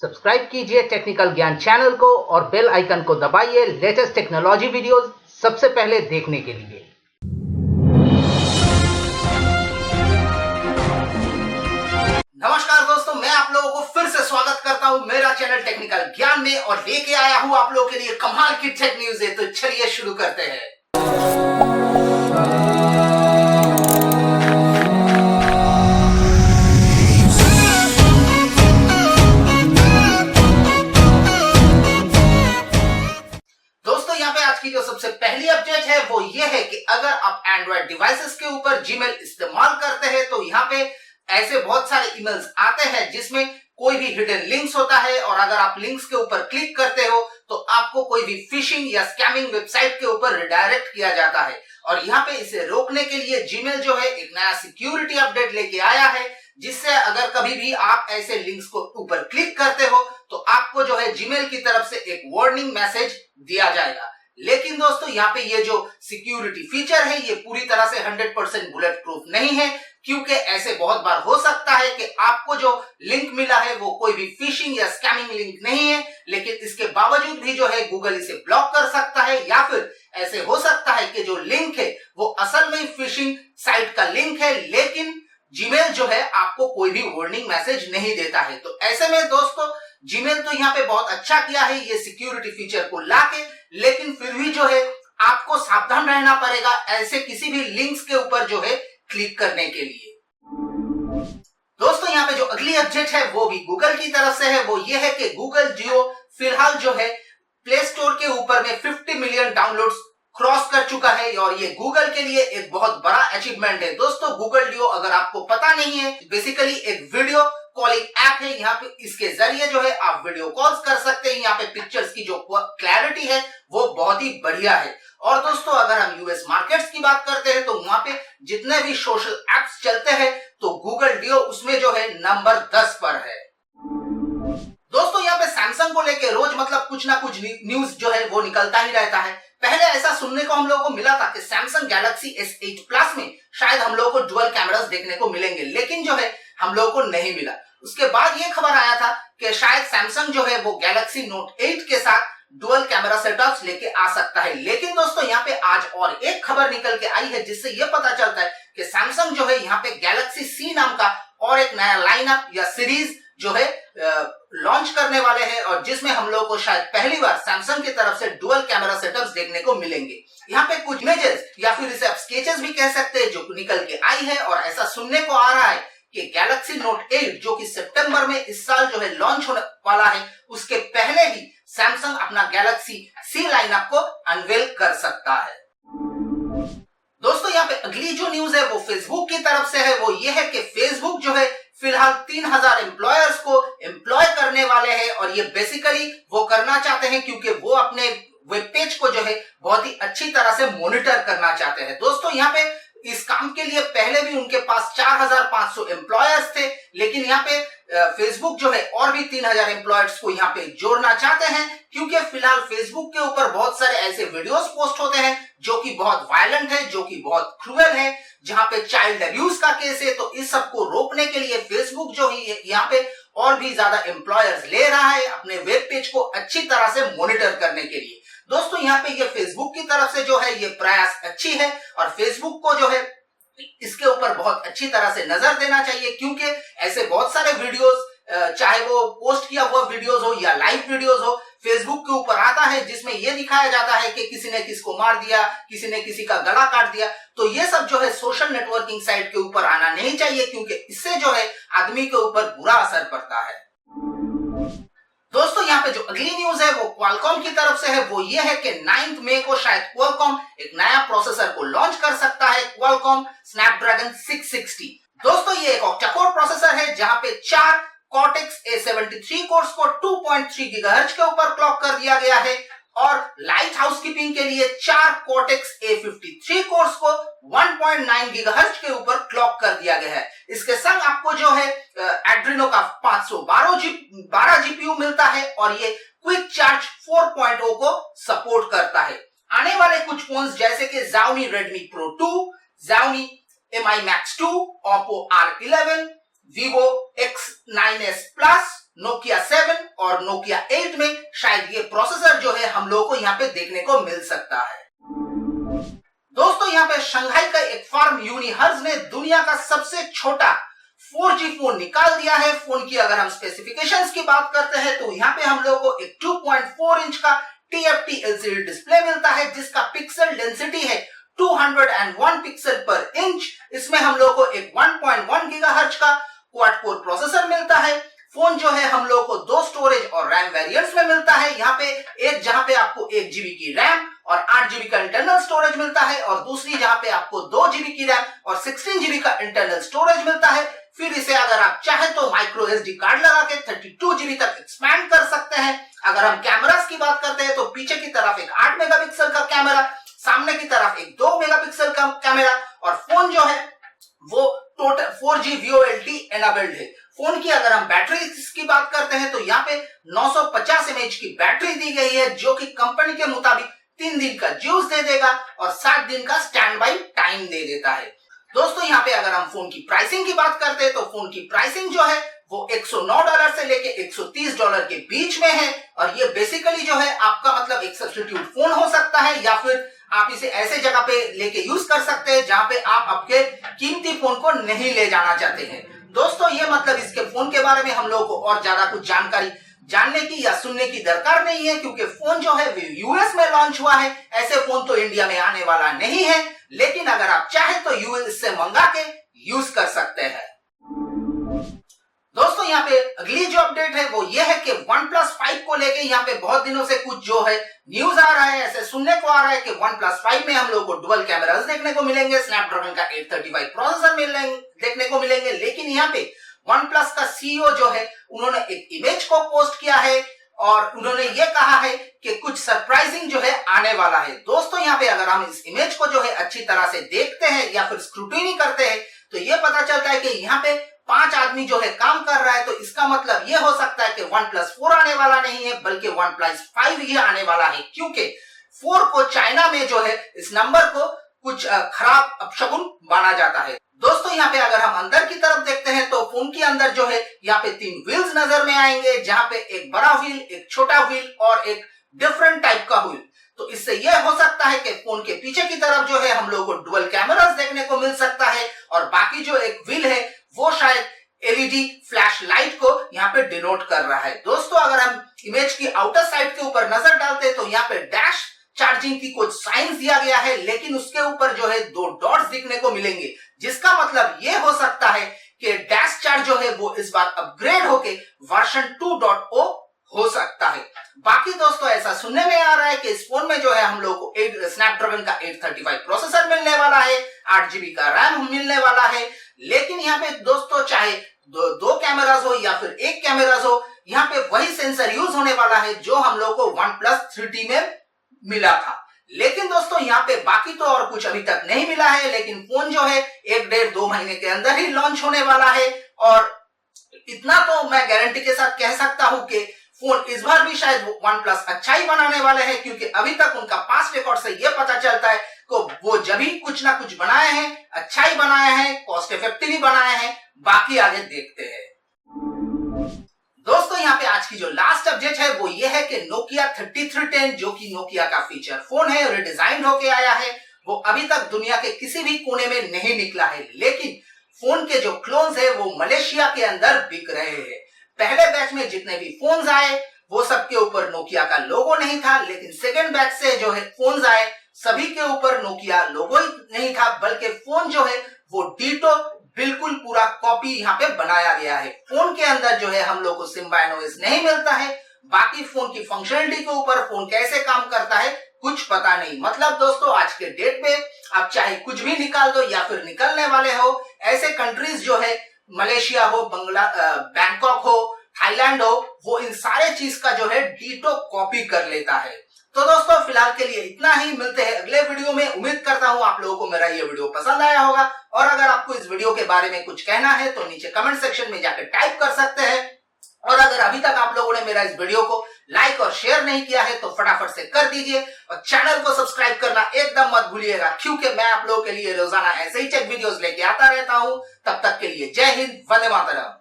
Subscribe कीजिए technical ज्ञान channel को और बेल आइकन को दबाइए लेटेस्ट टेक्नोलॉजी वीडियोस सबसे पहले देखने के लिए। नमस्कार दोस्तों, मैं आप लोगों को फिर से स्वागत करता हूं मेरा चैनल टेक्निकल ज्ञान में और लेके आया हूं आप लोगों के लिए कमाल की टेक न्यूज है। तो चलिए शुरू करते हैं। दोस्तों यहाँ पे आज की जो सबसे पहली अपडेट है वो ये है कि अगर आप एंड्रॉइड डिवाइसेस के ऊपर जीमेल इस्तेमाल करते हैं तो यहाँ पे ऐसे बहुत सारे ईमेल्स आते हैं जिसमें कोई भी हिडन लिंक्स होता है और अगर आप लिंक्स के ऊपर क्लिक करते हो तो आपको कोई भी फिशिंग या स्कैमिंग वेबसाइट के ऊपर रिडायरेक्ट किया जाता है। और यहाँ पे इसे रोकने के लिए जीमेल जो है एक नया सिक्योरिटी अपडेट लेके आया है, जिससे अगर कभी भी आप ऐसे लिंक्स को ऊपर क्लिक करते हो तो आपको जो है जीमेल की तरफ से एक वार्निंग मैसेज दिया जाएगा। लेकिन दोस्तों यहाँ पे ये जो सिक्योरिटी फीचर है ये पूरी तरह से 100% बुलेट प्रूफ नहीं है, क्योंकि ऐसे बहुत बार हो सकता है कि आपको जो लिंक मिला है वो कोई भी फिशिंग या स्कैमिंग लिंक नहीं है, लेकिन इसके बावजूद भी जो है गूगल इसे ब्लॉक कर सकता है, या फिर ऐसे हो सकता है कि जो लिंक है वो असल में फिशिंग साइट का लिंक है, लेकिन जीमेल जो है आपको कोई भी वार्निंग मैसेज नहीं देता है। तो ऐसे में दोस्तों जीमेल तो यहाँ पे बहुत अच्छा किया है ये सिक्योरिटी फीचर को लाके, लेकिन फिर भी जो है आपको सावधान रहना पड़ेगा ऐसे किसी भी लिंक्स के ऊपर जो है क्लिक करने के लिए। दोस्तों यहाँ पे जो अगली अपडेट है वो भी गूगल की तरफ से है। वो ये है कि गूगल जियो फिलहाल जो है प्ले स्टोर के ऊपर में 50 मिलियन डाउनलोड्स क्रॉस कर चुका है और ये गूगल के लिए एक बहुत बड़ा अचीवमेंट है। दोस्तों गूगल जियो अगर आपको पता नहीं है, बेसिकली एक वीडियो कॉलिंग ऐप है। यहाँ पे इसके जरिए जो है आप वीडियो कॉल्स कर सकते हैं। यहाँ पे पिक्चर्स की जो क्लैरिटी है वो बहुत ही बढ़िया है। और दोस्तों अगर हम यूएस मार्केट्स की बात करते हैं तो वहां पे जितने भी सोशल एप्स चलते हैं तो गूगल जियो उसमें जो है नंबर 10 पर है। दोस्तों यहाँ पे सैमसंग को लेके रोज मतलब कुछ ना कुछ न्यूज जो है वो निकलता ही रहता है। पहले ऐसा सुनने को हम लोगों को मिला था कि सैमसंग गैलेक्सी S8 प्लस में शायद हम लोगों को डुअल कैमरास देखने को मिलेंगे, लेकिन जो है हम लोगों को नहीं मिला। उसके बाद ये खबर आया था कि शायद सैमसंग जो है वो गैलेक्सी नोट 8 के साथ डुअल कैमरा सेटअप्स लेके आ सकता है। लेकिन दोस्तों यहाँ पे आज और एक खबर निकल के आई है जिससे ये पता चलता है कि सैमसंग जो है यहाँ पे गैलेक्सी C नाम का और एक नया लाइनअप या सीरीज जो है लॉन्च करने वाले हैं, और जिसमें हम लोग को शायद पहली बार सैमसंग की तरफ से डुअल कैमरा सेटअप्स देखने को मिलेंगे। यहाँ पे कुछ इमेजेस या फिर इसे आप स्केचेस भी कह सकते हैं जो निकल के आई है, और ऐसा सुनने को आ रहा है कि गैलेक्सी नोट 8 जो कि सितंबर में इस साल जो है लॉन्च होने वाला है, उसके पहले ही सैमसंग अपना गैलेक्सी C लाइनअप को अनवेल कर सकता है। दोस्तों यहाँ पे अगली जो न्यूज है वो फेसबुक की तरफ से है। वो ये है कि फेसबुक जो है फिलहाल 3000 एम्प्लॉयर्स को एम्प्लॉय करने वाले हैं, और ये बेसिकली वो करना चाहते हैं क्योंकि वो अपने वेब पेज को जो है बहुत ही अच्छी तरह से मॉनिटर करना चाहते हैं। दोस्तों यहाँ पे इस काम के लिए पहले भी उनके पास 4500 एम्प्लॉयर्स थे, लेकिन यहाँ पे फेसबुक जो है और भी 3000 एम्प्लॉयर्स को यहाँ पे जोड़ना चाहते हैं, क्योंकि फिलहाल फेसबुक के ऊपर बहुत सारे ऐसे वीडियोस पोस्ट होते हैं जो कि बहुत वायलेंट है, जो कि बहुत क्रूअल है, जहां पे चाइल्ड अब्यूज का केस है। तो इस सब को रोकने के लिए फेसबुक जो है यहाँ पे और भी ज्यादा एम्प्लॉयर्स ले रहा है अपने वेब पेज को अच्छी तरह से मॉनिटर करने के लिए। दोस्तों यहाँ पे ये फेसबुक की तरफ से जो है ये प्रयास अच्छी है, और फेसबुक को जो है इसके ऊपर बहुत अच्छी तरह से नजर देना चाहिए, क्योंकि ऐसे बहुत सारे वीडियोस चाहे वो पोस्ट किया हुआ वीडियोस हो या लाइव वीडियोस हो, फेसबुक के ऊपर आता है जिसमें ये दिखाया जाता है कि किसी ने किसको मार दिया, किसी ने किसी का गला काट दिया। तो ये सब जो है सोशल नेटवर्किंग साइट के ऊपर आना नहीं चाहिए, क्योंकि इससे जो है आदमी के ऊपर बुरा असर पड़ता है। दोस्तों यहाँ पे जो अगली न्यूज है वो क्वालकॉम की तरफ से है। वो ये है कि 9 मई को शायद क्वालकॉम एक नया प्रोसेसर को लॉन्च कर सकता है, क्वालकॉम स्नैपड्रैगन 660। दोस्तों ये एक ऑक्टा-कोर प्रोसेसर है जहां पे 4 कॉर्टेक्स A73 कोर्स को 2.3 गीगाहर्ट्ज के ऊपर क्लॉक कर दिया गया है, और लाइट हाउसकीपिंग के लिए 4 कॉर्टेक्स A53 कोर्स को 1.9 गीगाहर्ट्ज के ऊपर क्लॉक कर दिया गया है। इसके संग आपको जो है एड्रीनो का 512 जीपीयू मिलता है, और ये क्विक चार्ज 4.0 को सपोर्ट करता है। आने वाले कुछ फोन्स जैसे कि Xiaomi Redmi Pro 2, Xiaomi Mi Max 2, Oppo R11, Vivo X9s Plus, Nokia 7 और नोकिया 8 में शायद ये प्रोसेसर जो है हम लोगों को यहाँ पे देखने को मिल सकता है। दोस्तों यहाँ पे शंघाई का एक फर्म यूनिहर्ज ने दुनिया का सबसे छोटा 4G फोन निकाल दिया है। फोन की अगर हम स्पेसिफिकेशंस की बात करते हैं तो यहाँ पे हम लोग को एक 2.4 इंच का TFT LCD डिस्प्ले मिलता है जिसका पिक्सल डेंसिटी है 201 पिक्सल पर इंच। इसमें हम लोग को एक 1.1 गीगाहर्ट्ज का क्वाड कोर प्रोसेसर मिलता है। फोन जो है हम लोग को 2 स्टोरेज और रैम वेरिएंट्स में मिलता है। यहाँ पे एक जहां पे आपको 1 GB की रैम और 8 GB का इंटरनल स्टोरेज मिलता है और दूसरी जहां पे आपको 2 GB की रैम और 16 GB का इंटरनल स्टोरेज मिलता है। फिर इसे अगर आप चाहें तो माइक्रो SD कार्ड लगा के 32 GB तक एक्सपैंड कर सकते हैं। अगर हम कैमरास की बात करते हैं तो पीछे की तरफ एक 8 मेगापिक्सल का कैमरा, सामने की तरफ एक 2 मेगापिक्सल का कैमरा और फोन जो है वो टोटल 4G VoLTE एनेबल्ड है। फोन की अगर हम बैटरी की बात करते हैं तो यहाँ पे 950 mAh की बैटरी दी गई है जो कि कंपनी के मुताबिक 3 दिन का यूज दे देगा और 7 दिन का स्टैंड बाई टाइम दे देता है। दोस्तों यहाँ पे अगर हम फोन की प्राइसिंग की बात करते हैं तो फोन की प्राइसिंग जो है वो $109 से लेके $130 के बीच में है और ये बेसिकली जो है आपका मतलब एक सब्स्टिट्यूट फोन हो सकता है या फिर आप इसे ऐसे जगह पे लेके यूज कर सकते हैं जहां पे आप आपके कीमती फोन को नहीं ले जाना चाहते हैं। दोस्तों ये मतलब इसके फोन के बारे में हम लोगों को और ज्यादा कुछ जानकारी जानने की या सुनने की दरकार नहीं है क्योंकि फोन जो है यूएस में लॉन्च हुआ है। ऐसे फोन तो इंडिया में आने वाला नहीं है, लेकिन अगर आप चाहे तो यूएस से मंगा के यूज कर सकते हैं। दोस्तों यहाँ पे अगली जो अपडेट है वो ये है कि OnePlus 5 को लेके यहाँ पे बहुत दिनों से कुछ जो है न्यूज आ रहा है, ऐसे सुनने को आ रहा है कि OnePlus 5 में हम लोग को डुअल कैमरास देखने को मिलेंगे, स्नैपड्रैगन का 835 प्रोसेसर देखने को मिलेंगे। लेकिन यहाँ पे OnePlus का CEO जो है उन्होंने एक इमेज को पोस्ट किया है और उन्होंने ये कहा है कि कुछ सरप्राइजिंग जो है आने वाला है। दोस्तों यहाँ पे अगर हम इस इमेज को जो है अच्छी तरह से देखते हैं या फिर स्क्रूटिनी करते हैं तो ये पता चलता है कि यहाँ पे 5 आदमी जो है काम कर रहा है। तो इसका मतलब ये हो सकता है कि OnePlus 4 आने वाला नहीं है बल्कि OnePlus 5 ही आने वाला है क्योंकि 4 को चाइना में जो है इस नंबर को कुछ खराब अपशगुन माना जाता है। दोस्तों यहाँ पे अगर हम अंदर की तरफ देखते हैं तो फोन के अंदर जो है यहाँ पे 3 व्हील्स नजर में आएंगे जहां पे एक बड़ा व्हील, एक छोटा व्हील और एक डिफरेंट टाइप का व्हील। तो इससे यह हो सकता है कि फोन के पीछे की तरफ जो है हम लोगों को डुअल कैमरास देखने को मिल सकता है और बाकी जो एक व्हील है वो शायद LED फ्लैश लाइट को यहाँ पे डिनोट कर रहा है। दोस्तों अगर हम इमेज की आउटर साइड के ऊपर नजर डालते हैं तो यहाँ पे डैश चार्जिंग की कुछ साइंस दिया गया है लेकिन उसके ऊपर जो है 2 डॉट्स दिखने को मिलेंगे जिसका मतलब ये हो सकता है कि डैश चार्ज जो है वो इस बार अपग्रेड होके वर्जन 2.0 हो सकता है। बाकी दोस्तों ऐसा सुनने में आ रहा है कि इस फोन में जो है हम लोग को स्नैपड्रैगन का 835 प्रोसेसर मिलने वाला है, 8 GB का रैम मिलने वाला है। लेकिन यहाँ पे दोस्तों चाहे दो कैमरास हो या फिर एक कैमरास हो, यहाँ पे वही सेंसर यूज होने वाला है जो हम लोग को OnePlus 3T में मिला था। लेकिन दोस्तों यहाँ पे बाकी तो और कुछ अभी तक नहीं मिला है, लेकिन फोन जो है 1-1.5-2 महीने के अंदर ही लॉन्च होने वाला है और इतना तो मैं गारंटी के साथ कह सकता हूं कि फोन इस बार भी शायद OnePlus अच्छा ही बनाने वाले हैं क्योंकि अभी तक उनका पास्ट रिकॉर्ड से यह पता चलता है कि वो जब भी कुछ ना कुछ बनाए हैं अच्छा ही बनाए हैं, कॉस्ट इफेक्टिव ही बनाए हैं। बाकी आगे देखते हैं। दोस्तों यहाँ पे आज की जो लास्ट अपडेट है वो ये है कि Nokia 3310 जो कि नोकिया का फीचर फोन है, रिडिजाइन होके आया है, वो अभी तक दुनिया के किसी भी कोने में नहीं निकला है। लेकिन फोन के जो क्लोन्स है वो मलेशिया के अंदर बिक रहे हैं। पहले बैच में जितने भी फोन्स आए वो सबके ऊपर नोकिया का लोगो नहीं था, लेकिन सेकेंड बैच से जो है फोन्स आए सभी के ऊपर नोकिया लोगो ही नहीं था बल्कि फोन जो है वो डीटो बिल्कुल पूरा कॉपी यहाँ पे बनाया गया है। फोन के अंदर जो है हम लोग को Symbian OS नहीं मिलता है। बाकी फोन की फंक्शनलिटी के ऊपर फोन कैसे काम करता है कुछ पता नहीं। मतलब दोस्तों आज के डेट पे आप चाहे कुछ भी निकाल दो या फिर निकलने वाले हो, ऐसे कंट्रीज जो है मलेशिया हो, बैंकॉक हो, थाईलैंड हो, वो इन सारे चीज का जो है डीटो कॉपी कर लेता है। तो दोस्तों फिलहाल के लिए इतना ही, मिलते हैं अगले वीडियो में। उम्मीद करता हूं आप लोगों को मेरा ये वीडियो पसंद आया होगा और अगर आपको इस वीडियो के बारे में कुछ कहना है तो नीचे कमेंट सेक्शन में जाकर टाइप कर सकते हैं। और अगर अभी तक आप लोगों ने मेरा इस वीडियो को लाइक और शेयर नहीं किया है तो फटाफट से कर दीजिए और चैनल को सब्सक्राइब करना एकदम मत भूलिएगा क्योंकि मैं आप लोगों के लिए रोजाना ऐसे ही टेक वीडियोस लेके आता रहता हूं। तब तक के लिए जय हिंद, वंदे मातरम।